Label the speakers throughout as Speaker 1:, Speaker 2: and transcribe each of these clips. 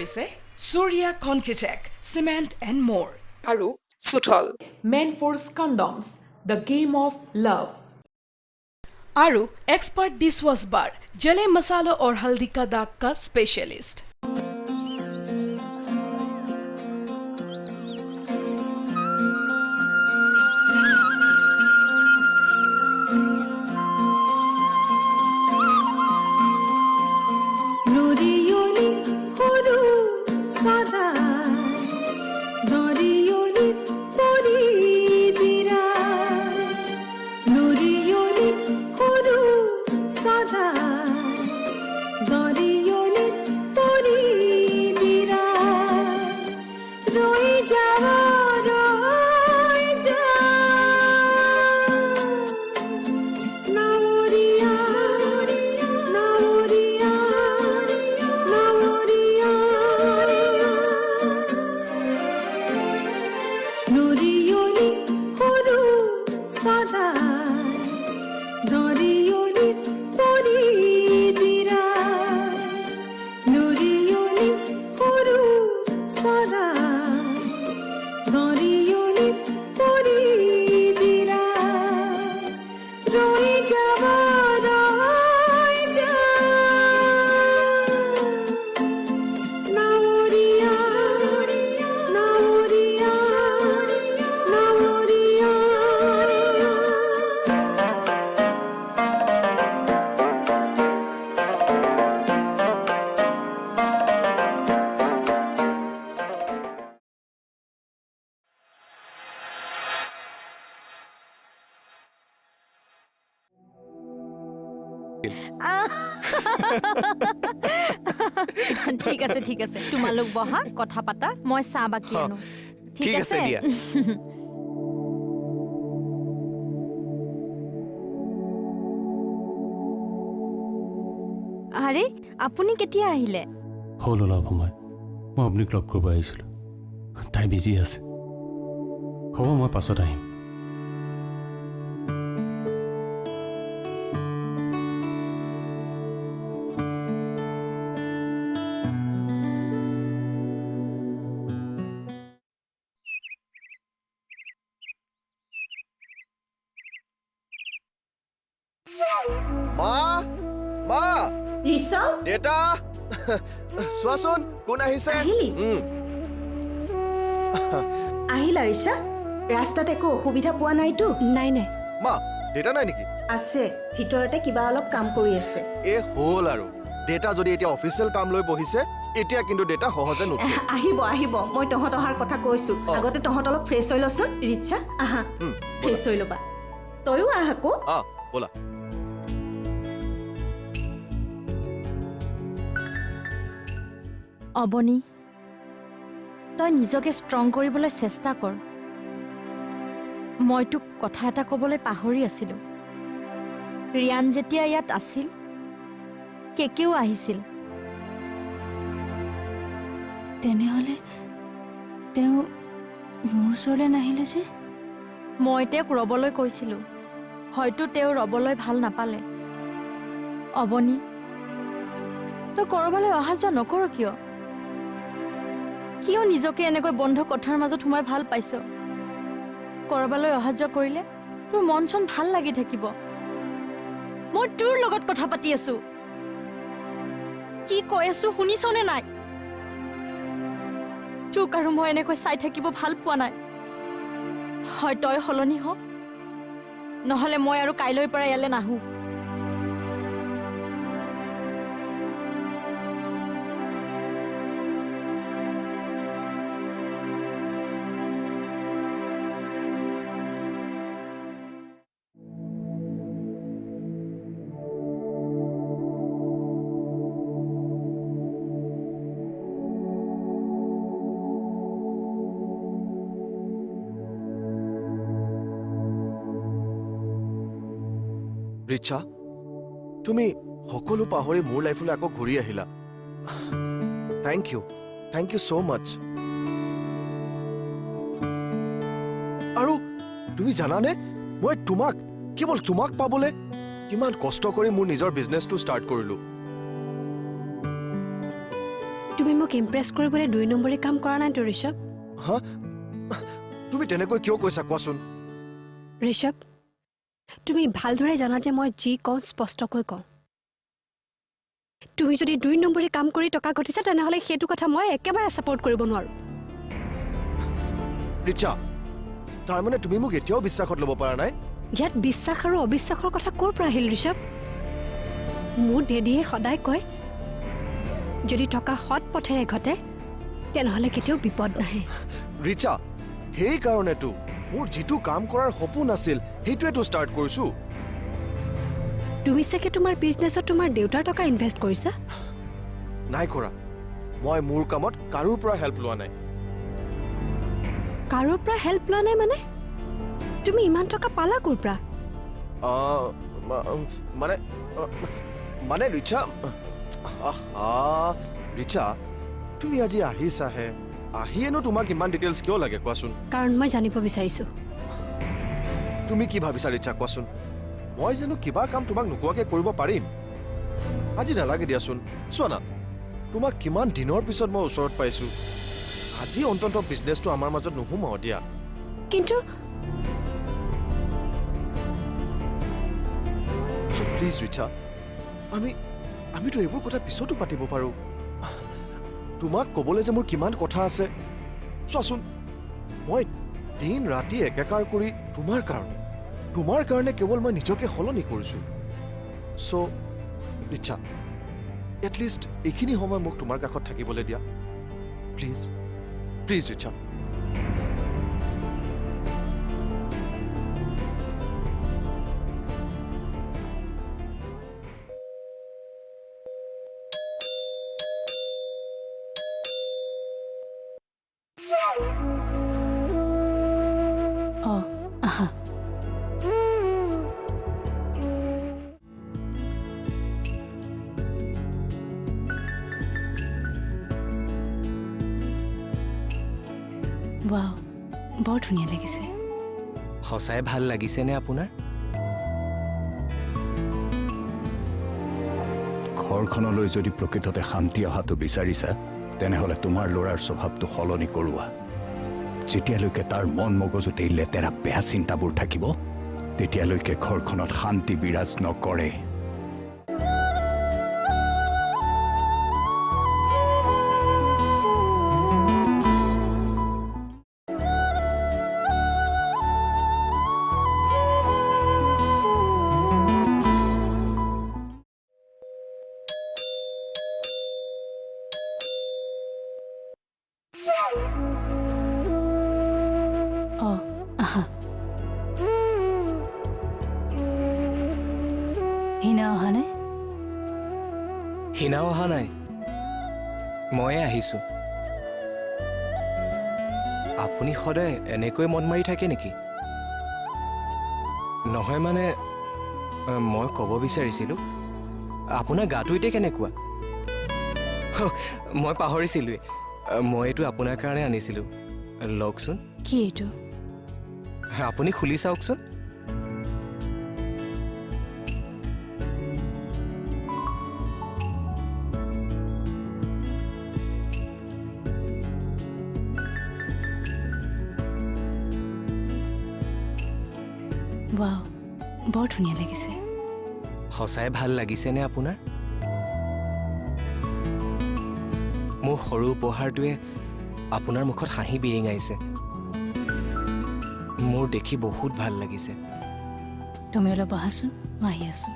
Speaker 1: কৰিছে Surya Concretec, Cement and More. আৰু Suthol.
Speaker 2: Manforce Condoms, the game of love.
Speaker 1: आरु expert dishwash bar जले मसाला और हल्दी का दाग का स्पेशलिस्ट.
Speaker 3: ঠিক আছে তোমালোক বহা কথা পাতা মই চাহ বাকি আনো ঠিক আছে দিয়া আরে আপুনি কেতিয়া আহিলে
Speaker 4: হল অলপ সময় মই আপোনাক লগ কৰিব আহিছিলোঁ তাই বিজি আছে হ'ব মই পাছত আহিম
Speaker 5: डेटा स्वासन कोन আহিছে
Speaker 6: আহিলা ৰিছা ৰাস্তাত একো অসুবিধা পোৱা নাইতো
Speaker 3: নাই
Speaker 5: মা डेटा নাই নেকি
Speaker 6: আছে ভিতৰতে কিবা অলপ কাম কৰি আছে
Speaker 5: এ হোল আৰু डेटा যদি এতিয়া অফিচিয়েল কাম লৈ বহিছে এতিয়া কিন্তু डेटा সহজে নুঠে
Speaker 6: আহিব মই তহঁত অহাৰ কথা কৈছো আগতে তহঁত অলপ ফ্ৰেছ হৈ লচোন ৰিছা আহা ফ্ৰেছ হৈ লবা তয়ো আহাকো
Speaker 5: बोला
Speaker 3: অবনী তই নিজকে ষ্ট্ৰং কৰিবলৈ চেষ্টা কৰ মই তোক কথা এটা ক'বলৈ পাহৰি আছিলোঁ ৰিয়ান যেতিয়া ইয়াত আছিল কেকেও আহিছিল
Speaker 7: তেনেহ'লে তেওঁ মোৰ ওচৰলৈ নাহিলে যে
Speaker 3: মই তেওঁক ৰ'বলৈ কৈছিলোঁ হয়তো তেওঁ ৰ'বলৈ ভাল নাপালে অবনী তই ক'ৰবালৈ অহা যোৱা নকৰ কিয় কিয় নিজকে এনেকৈ বন্ধ কথাৰ মাজত সোমাই ভাল পাইছ কৰবালৈ অহা যোৱা কৰিলে তোৰ মন চন ভাল লাগি থাকিব মই তোৰ লগত কথা পাতি আছো কি কৈ আছো শুনিছনে নাই তোক আৰু মই এনেকৈ চাই থাকিব ভাল পোৱা নাই হয় তই সলনি হ নহ'লে মই আৰু কাইলৈৰ পৰা ইয়ালৈ নাহো
Speaker 5: ৰিচা তুমি সকলো পাহৰি মোৰ লাইফলৈ আকৌ ঘূৰি আহিলা থ্যাংক ইউ সো মাচ আৰু তুমি জানানে মই কেৱল তোমাক পাবলৈ কিমান কষ্ট কৰি মোৰ নিজৰ বিজনেছটো ষ্টাৰ্ট কৰিলো
Speaker 8: তুমি মোক ইমপ্ৰেছ কৰিবলৈ 2 নম্বৰী কাম কৰা নাইতো ঋষভ।
Speaker 5: হা তুমি তেনেকৈ কিয় কৈছা কোৱাচোন?
Speaker 8: ঋষভ, তুমি ভালদৰে জানা যে মই যি কওঁ স্পষ্টকৈ কওঁ। তুমি যদি 2 নম্বৰী কাম কৰি টকা ঘটিছা তেনেহ'লে সেইটো কথা মই একেবাৰে ছাপোৰ্ট কৰিব নোৱাৰোঁ।
Speaker 5: ৰিচা, তাৰমানে তুমি মোক এতিয়াও বিশ্বাসত ল'ব পৰা নাই?
Speaker 8: ইয়াত বিশ্বাস আৰু অবিশ্বাসৰ কথা ক'ৰ পৰা আহিল ঋষভ? মোৰ ডেডিয়ে সদায় কয় যদি টকা সৎ পথেৰে ঘটে তেনেহ'লে কেতিয়াও বিপদ নাহে।
Speaker 5: ৰিচা, সেইকাৰণেতো মোৰ যিটো কাম কৰাৰ সপোন আছিল সেইটোৱেতো ষ্টাৰ্ট কৰিছোঁ।
Speaker 8: তুমি চাগে তোমাৰ বিজনেছত তোমাৰ দেউতাৰ টকা ইনভেষ্ট কৰিছা?
Speaker 5: নাই কৰা। মই মোৰ কামত কাৰোৰ পৰা হেল্প লোৱা নাই।
Speaker 8: কাৰোৰ পৰা হেল্প লোৱা নাই মানে? তুমি ইমান টকা পালা ক'ৰ পৰা?
Speaker 5: মানে মানে ৰিচা, ৰিচা তুমি আজি আহিছাহে, আহিয়েনো তোমাক ইমান ডিটেইলছ কিয় লাগে কোৱাচোন?
Speaker 8: কাৰণ মই জানিব বিচাৰিছোঁ।
Speaker 5: তুমি কি ভাবিছা ৰিচা কোৱাচোন? মই জানো কিবা কাম তোমাক নোকোৱাকৈ কৰিব পাৰিম? আজি নালাগে দিয়াচোন। চোৱা না, তোমাক কিমান দিনৰ পিছত মই ওচৰত পাইছোঁ। আজি অন্ততঃ বিজনেছটো আমাৰ মাজত নোসোমাও দিয়া।
Speaker 8: কিন্তু
Speaker 5: প্লিজ ৰিচা, আমিতো এইবোৰ কথা পিছতো পাতিব পাৰোঁ। তোমাক ক'বলৈ যে মোৰ কিমান কথা আছে। চোৱাচোন, মই দিন ৰাতি একাকাৰ কৰি তোমাৰ কাৰণে কেৱল মই নিজকে সলনি কৰিছোঁ। চ' ৰিচা, এটলিষ্ট এইখিনি সময় মোক তোমাৰ কাষত থাকিবলৈ দিয়া প্লিজ। প্লিজ ৰিচা।
Speaker 7: অঁ আহা। ৱাও, বৰ ধুনীয়া লাগিছে।
Speaker 9: সঁচাই ভাল লাগিছেনে আপোনাৰ?
Speaker 10: ঘৰখনলৈ যদি প্ৰকৃততে শান্তি অহাটো বিচাৰিছা তেনেহ'লে তোমাৰ ল'ৰাৰ স্বভাৱটো সলনি কৰোৱা। যেতিয়ালৈকে তাৰ মন মগজুত এই লেতেৰা বেয়া চিন্তাবোৰ থাকিব তেতিয়ালৈকে ঘৰখনত শান্তি বিৰাজ নকৰে।
Speaker 7: অঁ আহা। হিনা অহা নাই?
Speaker 9: হিনাও অহা নাই, ময়ে আহিছোঁ। আপুনি সদায় এনেকৈ মন মাৰি থাকে নেকি? নহয় মানে মই ক'ব বিচাৰিছিলোঁ আপোনাৰ গাটো এতিয়া কেনেকুৱা? মই পাহৰিছিলোঁৱে, মই এইটো আপোনাৰ কাৰণে আনিছিলোঁ। লওকচোন।
Speaker 7: কি এইটো?
Speaker 9: আপুনি খুলি চাওকচোন।
Speaker 7: ৱাও, বৰ ধুনীয়া লাগিছে।
Speaker 9: সঁচাই ভাল লাগিছেনে আপোনাৰ? মোৰ সৰু উপহাৰটোৱে আপোনাৰ মুখত হাঁহি বিৰিঙাইছে। মোৰ দেখি বহুত ভাল লাগিছে।
Speaker 7: তুমি অলপ বহাচোন, মই আহি আছোঁ।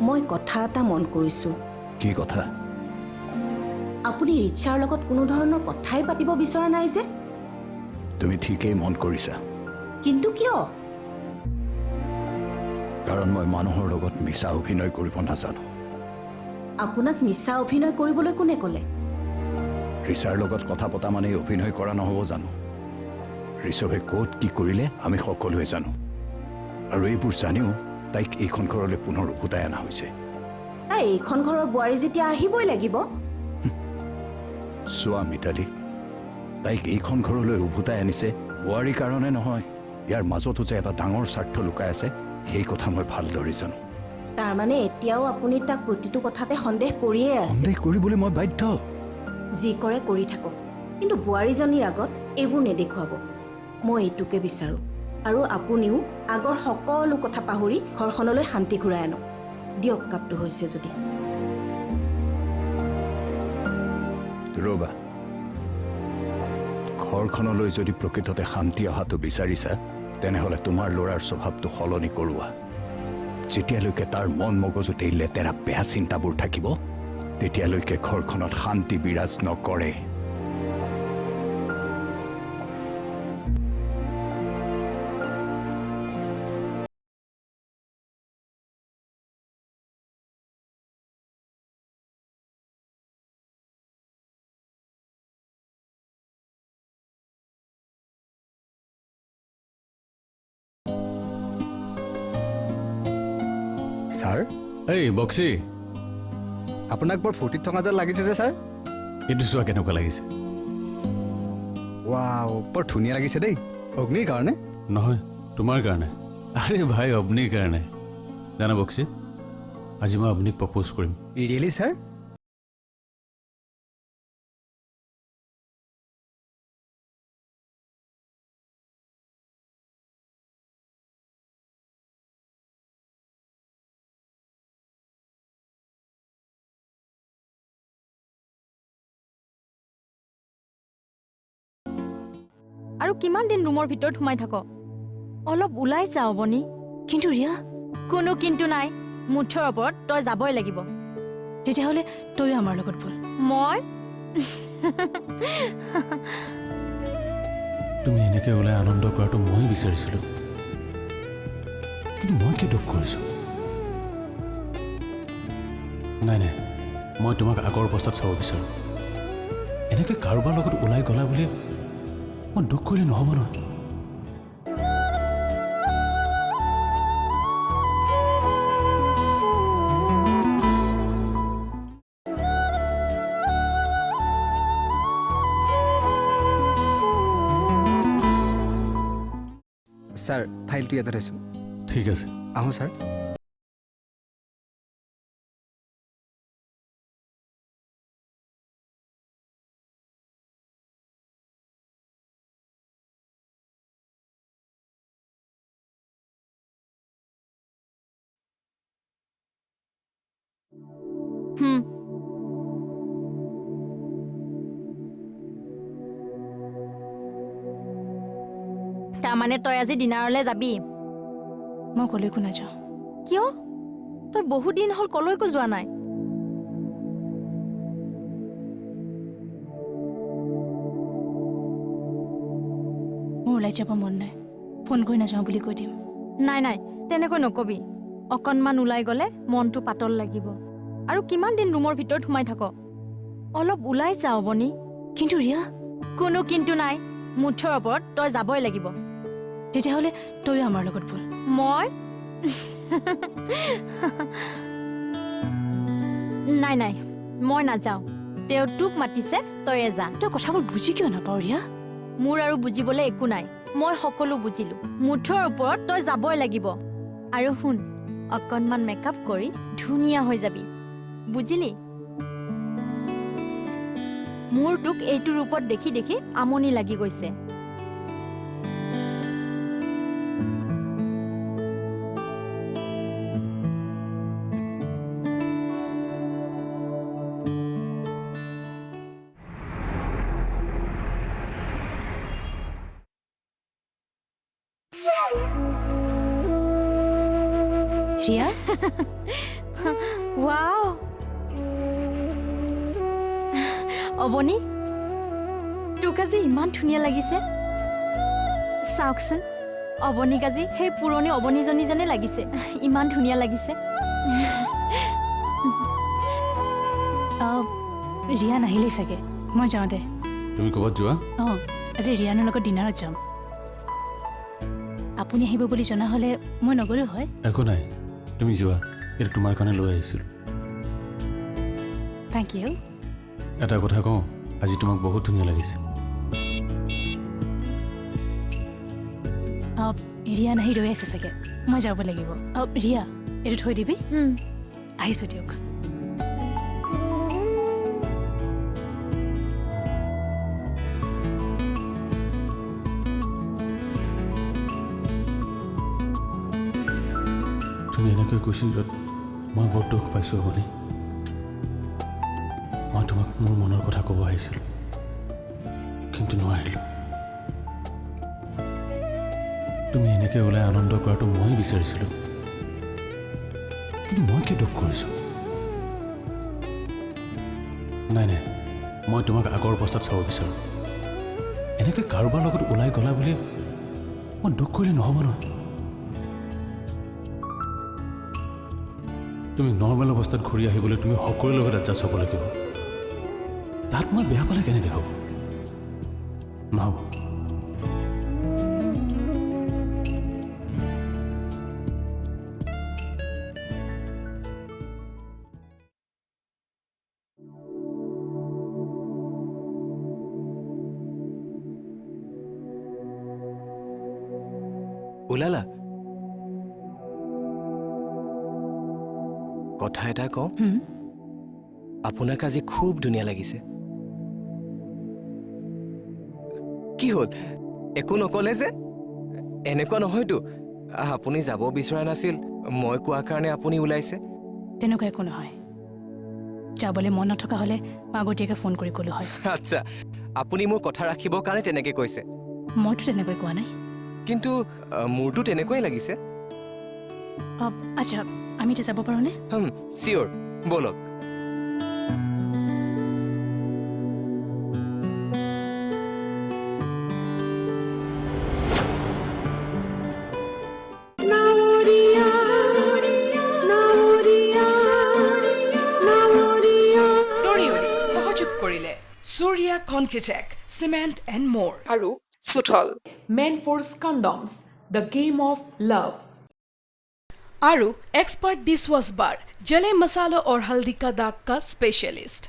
Speaker 6: মই কথা এটা মন কৰিছোঁ।
Speaker 10: কি কথা?
Speaker 6: আপুনি ৰিচাৰ লগত কোনো ধৰণৰ কথাই পাতিব বিচৰা নাই যে?
Speaker 10: তুমি ঠিকেই মন কৰিছা।
Speaker 6: কিন্তু কিয়?
Speaker 10: কাৰণ মই মানুহৰ লগত মিছা অভিনয় কৰিব নাজানো।
Speaker 6: আপোনাক মিছা অভিনয় কৰিবলৈ কোনে ক'লে?
Speaker 10: ৰিচাৰ লগত কথা পতা মানে অভিনয় কৰা নহ'ব জানো? ঋষভে ক'ত কি কৰিলে আমি সকলোৱে জানো, আৰু এইবোৰ জানিও তাইক এইখন ঘৰলৈ পুনৰ উভতাই অনা হৈছে।
Speaker 6: তাই এইখন ঘৰৰ বোৱাৰী যেতিয়া আহিবই লাগিব।
Speaker 10: চোৱা মিতালী, তাইক এইখন ঘৰলৈ উভতাই আনিছে বোৱাৰীৰ কাৰণে নহয়, ইয়াৰ মাজতো যে এটা ডাঙৰ স্বাৰ্থ লুকাই আছে সেই কথা মই ভালদৰে জানো।
Speaker 6: তাৰমানে এতিয়াও আপুনি তাক প্ৰতিটো কথাতে সন্দেহ কৰিয়ে আছে।
Speaker 10: সন্দেহ কৰিবলৈ মই বাধ্য।
Speaker 6: যি কৰে কৰি থাকক, কিন্তু বোৱাৰীজনীৰ আগত এইবোৰ নেদেখুৱাব। মই এইটোকে বিচাৰোঁ। আৰু আপুনিও আগৰ সকলো কথা পাহৰি ঘৰখনলৈ শান্তি ঘূৰাই আনক। দিয়ক কাপটো হৈছে যদি।
Speaker 10: ৰ'বা, ঘৰখনলৈ যদি প্ৰকৃততে শান্তি অহাটো বিচাৰিছা তেনেহ'লে তোমাৰ ল'ৰাৰ স্বভাৱটো সলনি কৰোৱা। যেতিয়ালৈকে তাৰ মন মগজুত এই লেতেৰা বেয়া চিন্তাবোৰ থাকিব তেতিয়ালৈকে ঘৰখনত শান্তি বিৰাজ নকৰে।
Speaker 9: ছাৰ,
Speaker 4: এই বক্সি,
Speaker 9: আপোনাক বৰ ফূৰ্তিত থকা যেন লাগিছে যে ছাৰ।
Speaker 4: এইটো চোৱা কেনেকুৱা লাগিছে।
Speaker 9: ৱাও, বৰ ধুনীয়া লাগিছে দেই। অগ্নিৰ কাৰণে?
Speaker 4: নহয়, তোমাৰ কাৰণে। আৰে ভাই, অগ্নিৰ কাৰণে। জানা বক্সি, আজি মই অগ্নিক প্ৰপ'জ কৰিম।
Speaker 9: Really sir?
Speaker 3: আৰু কিমান দিন ৰুমৰ ভিতৰত সোমাই থাক? অলপ ওলাই যা অৱনী।
Speaker 7: কিন্তু ৰিয়া,
Speaker 3: কোনো কিন্তু নাই। মুঠৰ ওপৰত তই যাবই লাগিব।
Speaker 7: তেতিয়াহ'লে তইও আমাৰ লগত বল।
Speaker 3: মই
Speaker 4: তুমি এনেকৈ ওলাই আনন্দ কৰাটো মই বিচাৰিছিলোঁ, কিন্তু মই কি দুখ কৰিছোঁ? নাই নাই, মই তোমাক আগৰ অৱস্থাত চাব বিচাৰোঁ। এনেকৈ কাৰোবাৰ লগত ওলাই গ'লা বুলি মই দুখ কৰিলে নহ'ব নহয়।
Speaker 9: ছাৰ, ফাইলটো ইয়াতে থৈছোঁ।
Speaker 4: ঠিক আছে।
Speaker 9: আহোঁ ছাৰ।
Speaker 3: তাৰমানে তই আজি ডিনাৰলৈ যাবি?
Speaker 7: মই কলৈকো নাযাওঁ।
Speaker 3: কিয়? তই বহুত দিন হ'ল কলৈকো যোৱা নাই।
Speaker 7: মোৰ ওলাই যাব মন নাই। ফোন কৰি নাযাওঁ বুলি কৈ দিম।
Speaker 3: নাই নাই, তেনেকৈ নকবি। অকণমান ওলাই গ'লে মনটো পাতল লাগিব। আৰু কিমান দিন ৰুমৰ ভিতৰত সোমাই থাক? অলপ ওলাই যা অৱনী।
Speaker 7: কিন্তু ৰিয়া,
Speaker 3: কোনো কিন্তু নাই। মুঠৰ ওপৰত তই যাবই লাগিব।
Speaker 7: তেতিয়াহ'লে তইও আমাৰ লগত বল।
Speaker 3: মই নাই নাই, মই নাযাওঁ। তেওঁ তোক মাতিছে, তইয়ে যা।
Speaker 7: তই কথাবোৰ বুজি কিয় নাপাৱ ৰিয়া?
Speaker 3: মোৰ আৰু বুজিবলৈ একো নাই। মই সকলো বুজিলো। মুঠৰ ওপৰত তই যাবই লাগিব। আৰু শুন, অকণমান মেকআপ কৰি ধুনীয়া হৈ যাবি, বুজিলি? মোৰ তোক এইটো ৰূপত দেখি দেখি আমনি লাগি গৈছে।
Speaker 7: ৰিয়া,
Speaker 3: ৱাও, অৱনী, তোক আজি ইমান ধুনীয়া লাগিছে। চাওকচোন, অৱনীক আজি সেই পুৰণি অৱনীজনী যেনে লাগিছে। ইমান ধুনীয়া লাগিছে।
Speaker 7: ৰিয়া নাহিলেই চাগে। মই যাওঁ দে।
Speaker 4: তুমি ক'ৰবাত যোৱা?
Speaker 7: অঁ, আজি ৰিয়ানৰ লগত ডিনাৰত যাম। আপুনি আহিব বুলি জনা হ'লে মই নগ'লো হয়।
Speaker 4: একো নাই, তুমি যোৱা। এইটো তোমাৰ কাৰণে লৈ আহিছিলোঁ।
Speaker 7: Thank you.
Speaker 4: এটা কথা কওঁ, আজি তোমাক বহুত ধুনীয়া লাগিছে।
Speaker 7: ৰিয়া নাহি ৰৈ আছে চাগে, মই যাব লাগিব। ৰিয়া, এইটো থৈ দিবি। আহিছোঁ দিয়ক।
Speaker 4: তুমি এনেকৈ কৈছিল য'ত মই বৰ দুখ পাইছোঁ আপুনি। মই তোমাক মোৰ মনৰ কথা ক'ব আহিছিলোঁ, কিন্তু নোৱাৰিলোঁ। তুমি এনেকৈ ওলাই আনন্দ কৰাটো মই বিচাৰিছিলোঁ, কিন্তু মই কি দুখ কৰিছোঁ? নাই নাই, মই তোমাক আগৰ অৱস্থাত চাব বিচাৰোঁ। এনেকৈ কাৰোবাৰ লগত ওলাই গ'লা বুলি মই দুখ কৰিলে নহ'ব নহয়। তুমি নৰ্মেল অৱস্থাত ঘূৰি আহিবলৈ তুমি সকলোৰে লগত এডজাষ্ট হ'ব লাগিব। তাত মই বেয়া পালে কেনেকৈ হ'ব? নহ'ব।
Speaker 9: ওলালা? কথা এটা কওঁ, আপোনাক আজি খুব ধুনীয়া লাগিছে। কি হ'ল, একো নকলে যে? এনেকুৱা নহয়তো আপুনি যাব বিচৰা নাছিল, মই কোৱাৰ কাৰণে আপুনি ওলাইছে।
Speaker 7: তেনেকুৱা একো নহয়। যাবলৈ মন নথকা হ'লে মই আগতীয়াকৈ ফোন কৰি ক'লো হয়।
Speaker 9: আচ্ছা, আপুনি মোৰ কথা ৰাখিবৰ কাৰণে তেনেকৈ কৈছে।
Speaker 7: মইতো তেনেকৈ কোৱা নাই।
Speaker 9: কিন্তু মোৰতো তেনেকুৱাই লাগিছে।
Speaker 7: আচ্ছা, আমি এতিয়া যাব পাৰোঁনে?
Speaker 9: চিয়'ৰ, ব'লক।
Speaker 1: সহযোগ কৰিলে সূৰ্যা কনকিটেক, চিমেণ্ট এণ্ড মোৰ আৰু Suthol.
Speaker 2: Manforce Condoms, the game of love.
Speaker 1: आरु एक्सपर्ट डिशवॉश बार, जले मसालों और हल्दी का दाग का स्पेशलिस्ट।